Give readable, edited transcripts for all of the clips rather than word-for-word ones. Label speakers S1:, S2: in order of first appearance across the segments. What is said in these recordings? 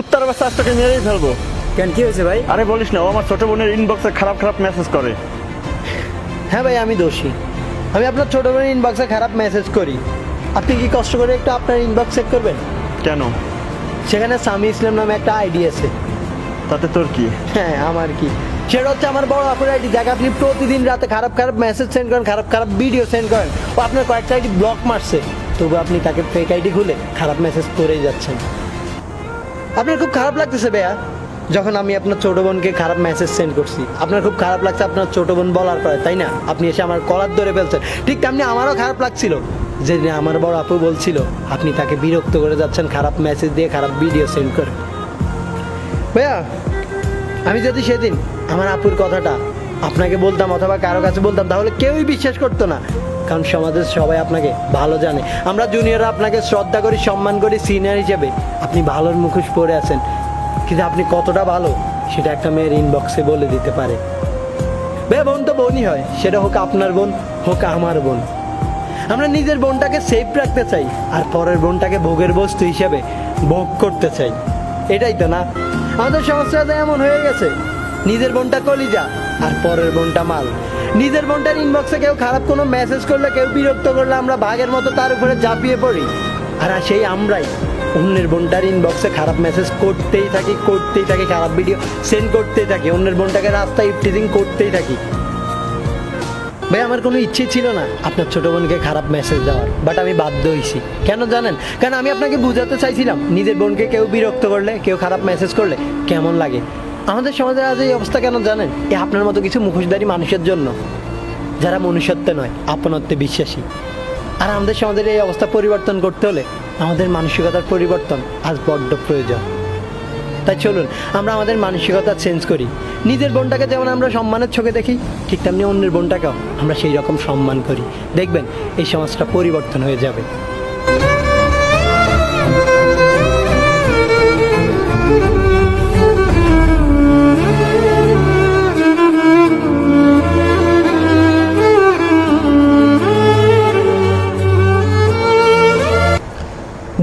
S1: কুত্তার বাচ্চা আজ তোকে মেরেই ফেলবো।
S2: কেন, কি হয়েছে ভাই?
S1: আরে বলিস না, ও আমার ছোট বোনের ইনবক্সে খারাপ খারাপ মেসেজ করে।
S2: হ্যাঁ ভাই, আমি দোষী। আমি আপনার ছোটো বোনের ইনবক্সে খারাপ মেসেজ করি। আপনি কি কষ্ট করে একটু আপনার ইনবক্স চেক করবেন?
S1: কেন?
S2: সেখানে সামি ইসলাম নামে একটা আইডি আছে।
S1: তাতে তোর কি?
S2: হ্যাঁ, আমার কি, সেটা হচ্ছে আমার বড় আপুর আইডি, যাকে আপনি প্রতিদিন রাতে খারাপ খারাপ মেসেজ সেন্ড করেন, খারাপ খারাপ ভিডিও সেন্ড করেন। ও আপনার কয়েকটা আইডি ব্লক মারছে, তবু আপনি তাকে ফেক আইডি খুলে খারাপ মেসেজ করেই যাচ্ছেন। আপনার খুব খারাপ লাগতেছে ভাইয়া, যখন আমি আপনার ছোট বোনকে খারাপ মেসেজ সেন্ড করছি। আপনার খুব খারাপ লাগছে আপনার ছোট বোন বলার পরে, তাই না? আপনি এসে আমার কলার ধরে ফেলছেন। ঠিক তেমনি আমারও খারাপ লাগছিল যে আমার বড় আপু বলছিল আপনি তাকে বিরক্ত করে যাচ্ছেন খারাপ মেসেজ দিয়ে, খারাপ ভিডিও সেন্ড করে। ভাইয়া, আমি যদি সেদিন আমার আপুর কথাটা আপনাকে বলতাম অথবা কারো কাছে বলতাম, তাহলে কেউই বিশ্বাস করতো না। কারণ সমাজের সবাই আপনাকে ভালো জানে, আমরা জুনিয়ররা আপনাকে শ্রদ্ধা করি, সম্মান করি সিনিয়র হিসেবে। আপনি ভালোর মুখোশ পরে আছেন, কিন্তু আপনি কতটা ভালো সেটা একটা মেয়ের ইনবক্সে বলে দিতে পারে। ভাইয়া, বোন তো বোনই হয়, সেটা হোক আপনার বোন হোক আমার বোন। আমরা নিজের বোনটাকে সেফ রাখতে চাই, আর পরের বোনটাকে ভোগের বস্তু হিসেবে ভোগ করতে চাই। এটাই তো না? আমাদের সমাজটা এমন হয়ে গেছে, নিজের বোনটা কলিজা আর পরের বোনটা মাল। নিজের বোনটার ইনবক্সে কেউ খারাপ কোনো মেসেজ করলে, কেউ বিরক্ত করলে আমরা বাঘের মতো তার উপরে ঝাঁপিয়ে পড়ি। আর সেই আমরাই অন্যের বোনটার ইনবক্সে খারাপ মেসেজ করতেই থাকি, খারাপ ভিডিও সেন্ড করতেই থাকি, অন্যের বোনটাকে রাস্তায় ইফটিজিং করতেই থাকি। ভাই, আমার কোনো ইচ্ছে ছিল না আপনার ছোটো বোনকে খারাপ মেসেজ দেওয়ার, বাট আমি বাধ্য হয়েছি। কেন জানেন? কারণ আমি আপনাকে বোঝাতে চাইছিলাম নিজের বোনকে কেউ বিরক্ত করলে, কেউ খারাপ মেসেজ করলে কেমন লাগে। আমাদের সমাজে আজ এই অবস্থা কেন জানেন? এ আপনার মতো কিছু মুখোশধারী মানুষের জন্য, যারা মনুষ্যত্বে নয় আপনত্বে বিশ্বাসী। আর আমাদের সমাজের এই অবস্থা পরিবর্তন করতে হলে আমাদের মানসিকতার পরিবর্তন আজ বড্ড প্রয়োজন। তাই চলুন আমরা আমাদের মানসিকতা চেঞ্জ করি। নিজের বোনটাকে যেমন আমরা সম্মানের চোখে দেখি, ঠিক তেমনি অন্যের বোনটাকেও আমরা সেই রকম সম্মান করি। দেখবেন এই সমাজটা পরিবর্তন হয়ে যাবে।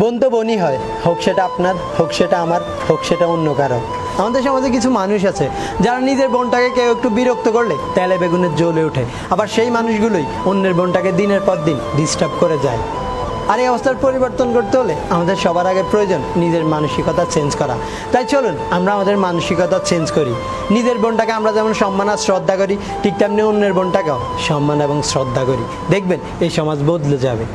S2: বোন তো বোনই হয়, হোক সেটা আপনার, হোক সেটা আমার, হোক সেটা অন্য কারো। আমাদের সমাজে কিছু মানুষ আছে যারা নিজের বোনটাকে কেউ একটু বিরক্ত করলে তেলে বেগুনের জ্বলে ওঠে, আবার সেই মানুষগুলোই অন্যের বোনটাকে দিনের পর দিন ডিস্টার্ব করে যায়। আর এই অবস্থার পরিবর্তন করতে হলে আমাদের সবার আগে প্রয়োজন নিজের মানসিকতা চেঞ্জ করা। তাই চলুন আমরা আমাদের মানসিকতা চেঞ্জ করি। নিজের বোনটাকে আমরা যেমন সম্মান আর শ্রদ্ধা করি, ঠিক তেমনি অন্যের বোনটাকেও সম্মান এবং শ্রদ্ধা করি। দেখবেন এই সমাজ বদলে যাবে।